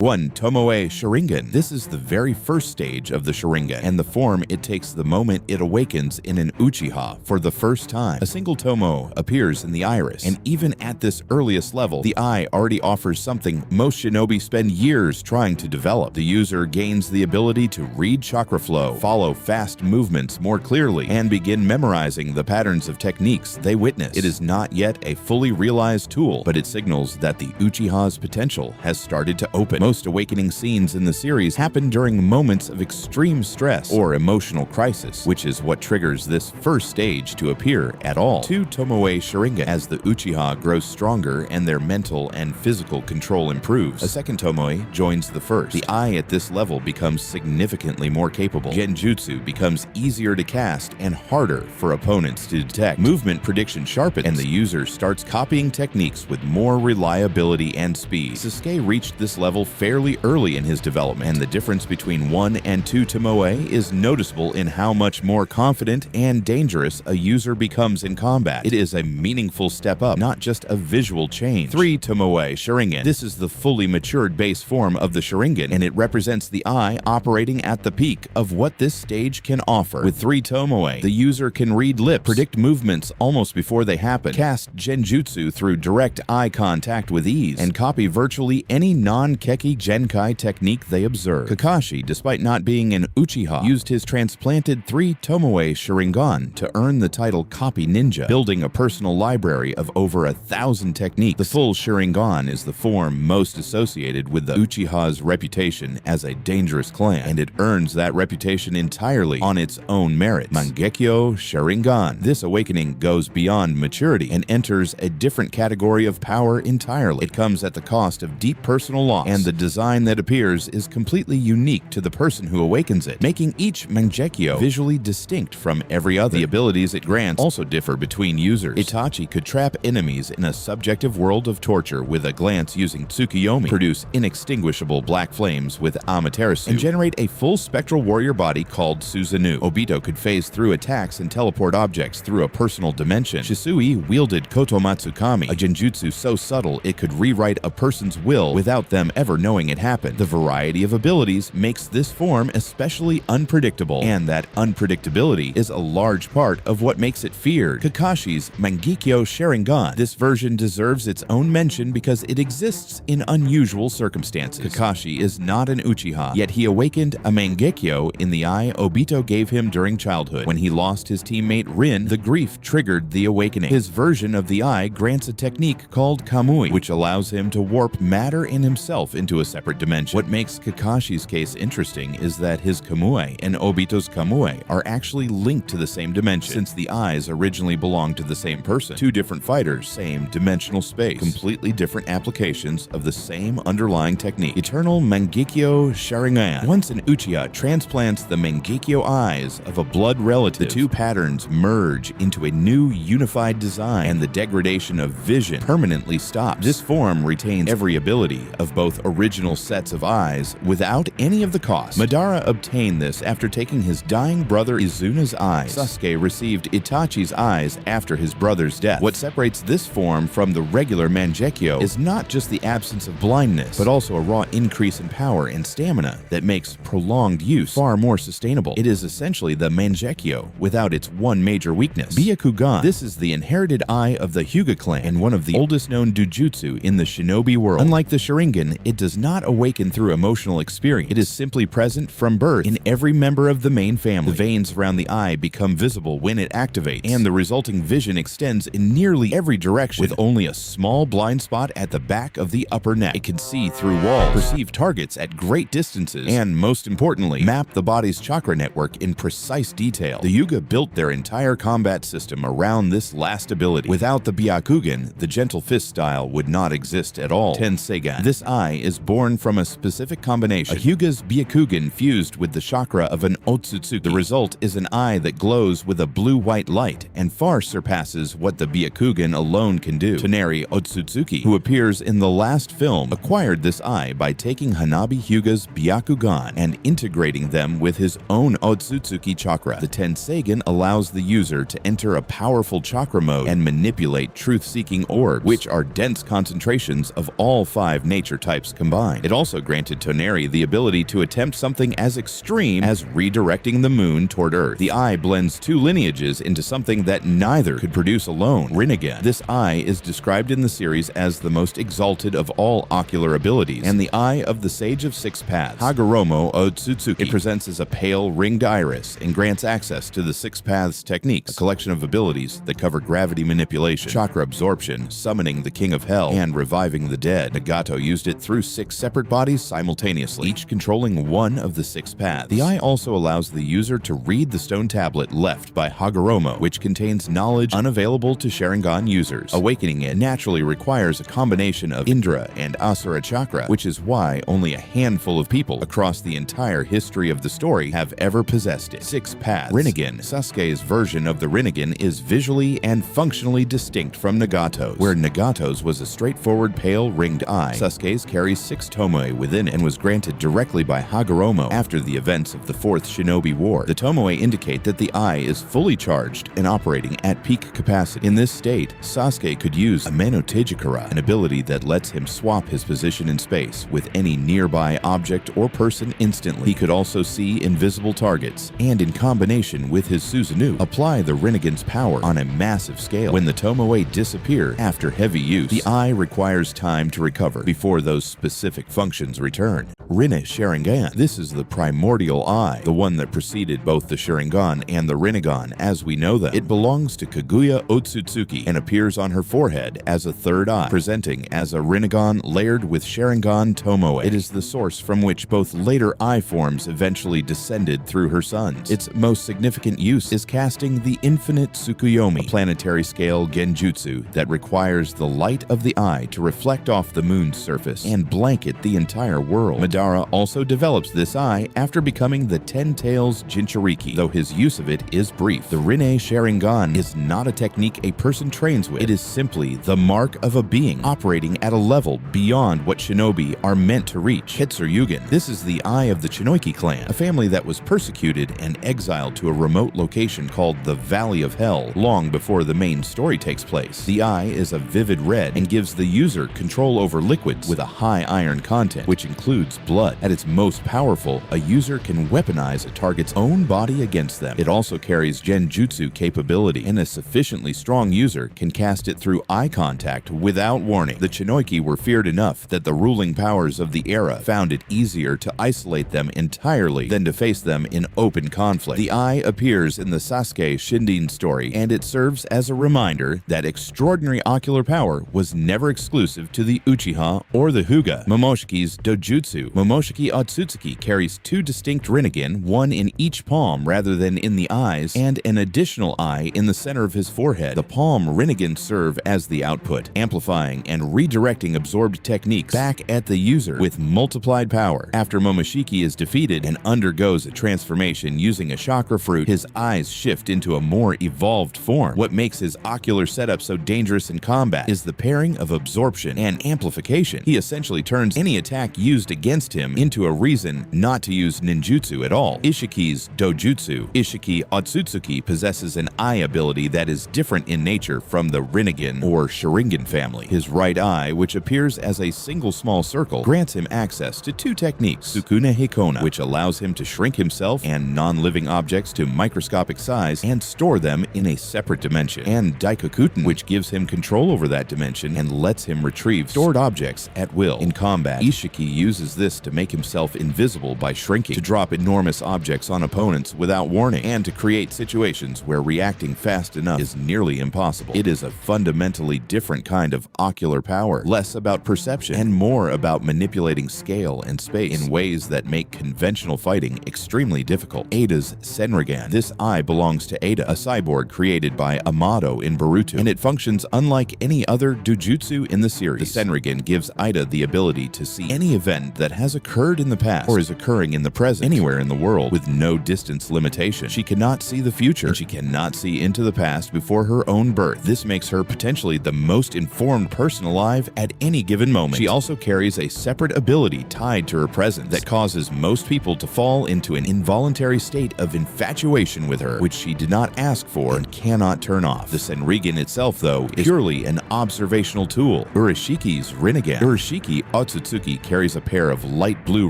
1. Tomoe Sharingan. This is the very first stage of the Sharingan, and the form it takes the moment it awakens in an Uchiha for the first time. A single tomo appears in the iris, and even at this earliest level, the eye already offers something most shinobi spend years trying to develop. The user gains the ability to read chakra flow, follow fast movements more clearly, and begin memorizing the patterns of techniques they witness. It is not yet a fully realized tool, but it signals that the Uchiha's potential has started to open. Most awakening scenes in the series happen during moments of extreme stress or emotional crisis, which is what triggers this first stage to appear at all. 2. Tomoe Sharingan. As the Uchiha grows stronger and their mental and physical control improves, a second tomoe joins the first. The eye at this level becomes significantly more capable. Genjutsu becomes easier to cast and harder for opponents to detect. Movement prediction sharpens, and the user starts copying techniques with more reliability and speed. Sasuke reached this level fairly early in his development, and the difference between 1 and 2 tomoe is noticeable in how much more confident and dangerous a user becomes in combat. It is a meaningful step up, not just a visual change. 3. Tomoe Sharingan. This is the fully matured base form of the Sharingan, and it represents the eye operating at the peak of what this stage can offer. With 3 tomoe, the user can read lips, predict movements almost before they happen, cast genjutsu through direct eye contact with ease, and copy virtually any non-keki Genkai technique they observe. Kakashi, despite not being an Uchiha, used his transplanted 3 Tomoe Sharingan to earn the title Copy Ninja, building a personal library of over 1,000 techniques. The full Sharingan is the form most associated with the Uchiha's reputation as a dangerous clan, and it earns that reputation entirely on its own merit. Mangekyo Sharingan. This awakening goes beyond maturity and enters a different category of power entirely. It comes at the cost of deep personal loss, and the design that appears is completely unique to the person who awakens it, making each Mangekyo visually distinct from every other. The abilities it grants also differ between users. Itachi could trap enemies in a subjective world of torture with a glance using Tsukuyomi, produce inextinguishable black flames with Amaterasu, and generate a full spectral warrior body called Susanoo. Obito could phase through attacks and teleport objects through a personal dimension. Shisui wielded Kotomatsukami, a genjutsu so subtle it could rewrite a person's will without them ever knowing it happened. The variety of abilities makes this form especially unpredictable, and that unpredictability is a large part of what makes it feared. Kakashi's Mangekyo Sharingan. This version deserves its own mention because it exists in unusual circumstances. Kakashi is not an Uchiha, yet he awakened a Mangekyo in the eye Obito gave him during childhood. When he lost his teammate Rin, the grief triggered the awakening. His version of the eye grants a technique called Kamui, which allows him to warp matter in himself into a separate dimension. What makes Kakashi's case interesting is that his Kamui and Obito's Kamui are actually linked to the same dimension, since the eyes originally belong to the same person. 2 different fighters, same dimensional space, completely different applications of the same underlying technique. Eternal Mangekyo Sharingan. Once an Uchiha transplants the Mangekyo eyes of a blood relative, the 2 patterns merge into a new unified design, and the degradation of vision permanently stops. This form retains every ability of both original sets of eyes without any of the cost. Madara obtained this after taking his dying brother Izuna's eyes. Sasuke received Itachi's eyes after his brother's death. What separates this form from the regular Mangekyo is not just the absence of blindness, but also a raw increase in power and stamina that makes prolonged use far more sustainable. It is essentially the Mangekyo without its one major weakness. Byakugan. This is the inherited eye of the Hyuga clan and one of the oldest known dojutsu in the shinobi world. Unlike the Sharingan, it does not awaken through emotional experience. It is simply present from birth in every member of the main family. The veins around the eye become visible when it activates, and the resulting vision extends in nearly every direction with only a small blind spot at the back of the upper neck. It can see through walls, perceive targets at great distances, and most importantly, map the body's chakra network in precise detail. The Hyuga built their entire combat system around this last ability. Without the Byakugan, the gentle fist style would not exist at all. Tenseigan. This eye is born from a specific combination. A Hyuga's Byakugan fused with the chakra of an Otsutsuki. The result is an eye that glows with a blue-white light and far surpasses what the Byakugan alone can do. Toneri Otsutsuki, who appears in the last film, acquired this eye by taking Hanabi Hyuga's Byakugan and integrating them with his own Otsutsuki chakra. The Tenseigan allows the user to enter a powerful chakra mode and manipulate truth-seeking orbs, which are dense concentrations of all 5 nature types combined. combined. It also granted Toneri the ability to attempt something as extreme as redirecting the moon toward Earth. The eye blends two lineages into something that neither could produce alone, Rinnegan. This eye is described in the series as the most exalted of all ocular abilities, and the eye of the Sage of Six Paths, Hagoromo Otsutsuki. It presents as a pale, ringed iris and grants access to the Six Paths techniques, a collection of abilities that cover gravity manipulation, chakra absorption, summoning the King of Hell, and reviving the dead. Nagato used it through 6 separate bodies simultaneously, each controlling one of the 6 paths. The eye also allows the user to read the stone tablet left by Hagoromo, which contains knowledge unavailable to Sharingan users. Awakening it naturally requires a combination of Indra and Asura chakra, which is why only a handful of people across the entire history of the story have ever possessed it. 6 paths. Rinnegan. Sasuke's version of the Rinnegan is visually and functionally distinct from Nagato's. Where Nagato's was a straightforward pale ringed eye, Sasuke's carries 6 tomoe within it and was granted directly by Hagoromo after the events of the 4th Shinobi War. The tomoe indicate that the eye is fully charged and operating at peak capacity. In this state, Sasuke could use a Manotejikara, an ability that lets him swap his position in space with any nearby object or person instantly. He could also see invisible targets, and in combination with his Susanoo, apply the Rinnegan's power on a massive scale. When the tomoe disappear after heavy use, the eye requires time to recover before those specific functions return. Rinne Sharingan. This is the primordial eye, the one that preceded both the Sharingan and the Rinnegan as we know them. It belongs to Kaguya Otsutsuki and appears on her forehead as a third eye, presenting as a Rinnegan layered with Sharingan tomoe. It is the source from which both later eye forms eventually descended through her sons. Its most significant use is casting the infinite Tsukuyomi, a planetary scale genjutsu that requires the light of the eye to reflect off the moon's surface and blanket the entire world. Madara also develops this eye after becoming the Ten Tails Jinchuriki, though his use of it is brief. The Rinne Sharingan is not a technique a person trains with. It is simply the mark of a being operating at a level beyond what shinobi are meant to reach. Ketsuryugan. This is the eye of the Chinoiki clan, a family that was persecuted and exiled to a remote location called the Valley of Hell long before the main story takes place. The eye is a vivid red and gives the user control over liquids with a high iron content, which includes blood. At its most powerful, a user can weaponize a target's own body against them. It also carries genjutsu capability, and a sufficiently strong user can cast it through eye contact without warning. The Chinoiki were feared enough that the ruling powers of the era found it easier to isolate them entirely than to face them in open conflict. The eye appears in the Sasuke Shinden story, and it serves as a reminder that extraordinary ocular power was never exclusive to the Uchiha or the Hyuga. Momoshiki's Dojutsu. Momoshiki Otsutsuki carries 2 distinct Rinnegan, one in each palm rather than in the eyes, and an additional eye in the center of his forehead. The palm Rinnegan serve as the output, amplifying and redirecting absorbed techniques back at the user with multiplied power. After Momoshiki is defeated and undergoes a transformation using a chakra fruit, his eyes shift into a more evolved form. What makes his ocular setup so dangerous in combat is the pairing of absorption and amplification. He essentially turns any attack used against him into a reason not to use ninjutsu at all. Ishiki's Dojutsu. Ishiki Otsutsuki possesses an eye ability that is different in nature from the Rinnegan or Sharingan family. His right eye, which appears as a single small circle, grants him access to 2 techniques: Sukune Hikona, which allows him to shrink himself and non-living objects to microscopic size and store them in a separate dimension, and Daikokuten, which gives him control over that dimension and lets him retrieve stored objects at will. In combat, Ishiki uses this to make himself invisible by shrinking, to drop enormous objects on opponents without warning, and to create situations where reacting fast enough is nearly impossible. It is a fundamentally different kind of ocular power, less about perception and more about manipulating scale and space in ways that make conventional fighting extremely difficult. Ada's Senrigan. This eye belongs to Ada, a cyborg created by Amado in Boruto, and it functions unlike any other dojutsu in the series. The Senrigan gives Ida the ability to see any event that has occurred in the past or is occurring in the present, anywhere in the world, with no distance limitation. She cannot see the future, and she cannot see into the past before her own birth. This makes her potentially the most informed person alive at any given moment. She also carries a separate ability tied to her present that causes most people to fall into an involuntary state of infatuation with her, which she did not ask for and cannot turn off. The Senrigan itself, though, is purely an observational tool. Ishiki's Rinnegan. Ishiki Otsutsuki carries a pair of light blue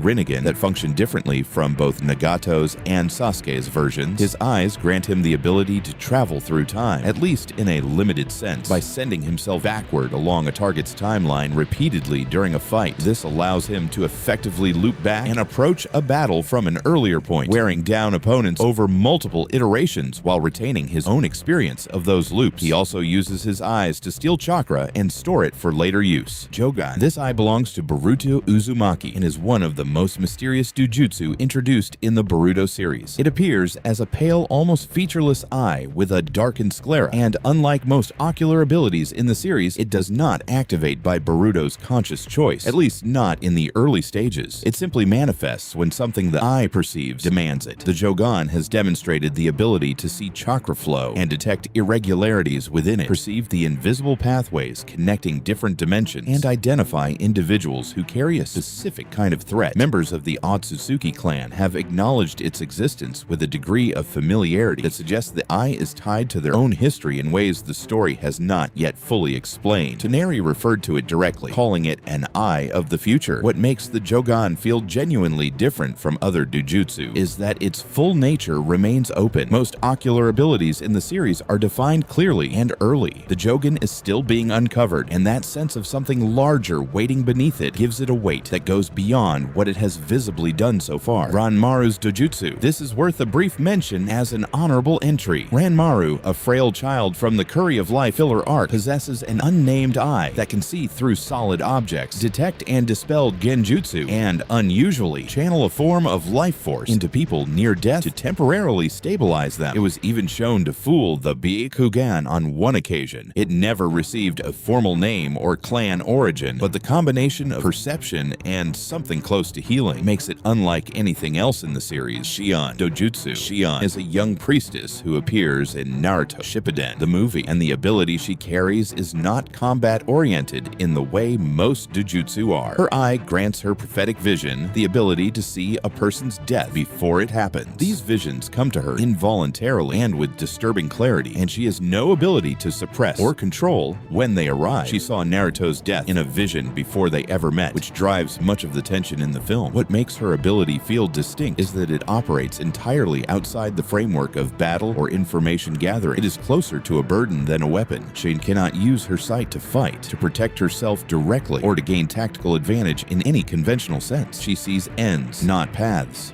Rinnegan that function differently from both Nagato's and Sasuke's versions. His eyes grant him the ability to travel through time, at least in a limited sense, by sending himself backward along a target's timeline repeatedly during a fight. This allows him to effectively loop back and approach a battle from an earlier point, wearing down opponents over multiple iterations while retaining his own experience of those loops. He also uses his eyes to steal chakra and store it for later use. Jogan. This eye belongs to Boruto Uzumaki and is one of the most mysterious dojutsu introduced in the Boruto series. It appears as a pale, almost featureless eye with a darkened sclera, and unlike most ocular abilities in the series, it does not activate by Boruto's conscious choice, at least not in the early stages. It simply manifests when something the eye perceives demands it. The Jogan has demonstrated the ability to see chakra flow and detect irregularities within it, perceive the invisible pathways connecting different dimensions, and identify individuals who carry a specific kind of threat. Members of the Otsutsuki clan have acknowledged its existence with a degree of familiarity that suggests the eye is tied to their own history in ways the story has not yet fully explained. Toneri referred to it directly, calling it an eye of the future. What makes the Jogan feel genuinely different from other dojutsu is that its full nature remains open. Most ocular abilities in the series are defined clearly and early. The Jogan is still being uncovered, and that sense of something larger waiting beneath it gives it a weight that goes beyond what it has visibly done so far. Ranmaru's dojutsu. This is worth a brief mention as an honorable entry. Ranmaru, a frail child from the Curry of Life filler arc, possesses an unnamed eye that can see through solid objects, detect and dispel genjutsu, and, unusually, channel a form of life force into people near death to temporarily stabilize them. It was even shown to fool the Byakugan on one occasion. It never received a formal name or clan origin, but the combination of perception and something close to healing makes it unlike anything else in the series. Shion Dojutsu. Shion is a young priestess who appears in Naruto Shippuden, the movie, and the ability she carries is not combat-oriented in the way most dojutsu are. Her eye grants her prophetic vision the ability to see a person's death before it happens. These visions come to her involuntarily and with disturbing clarity, and she has no ability to suppress or control when they arrive. She saw Naruto's death in a vision before they ever met, which drives much of the tension in the film. What makes her ability feel distinct is that it operates entirely outside the framework of battle or information gathering. It is closer to a burden than a weapon. She cannot use her sight to fight, to protect herself directly, or to gain tactical advantage in any conventional sense. She sees ends, not paths.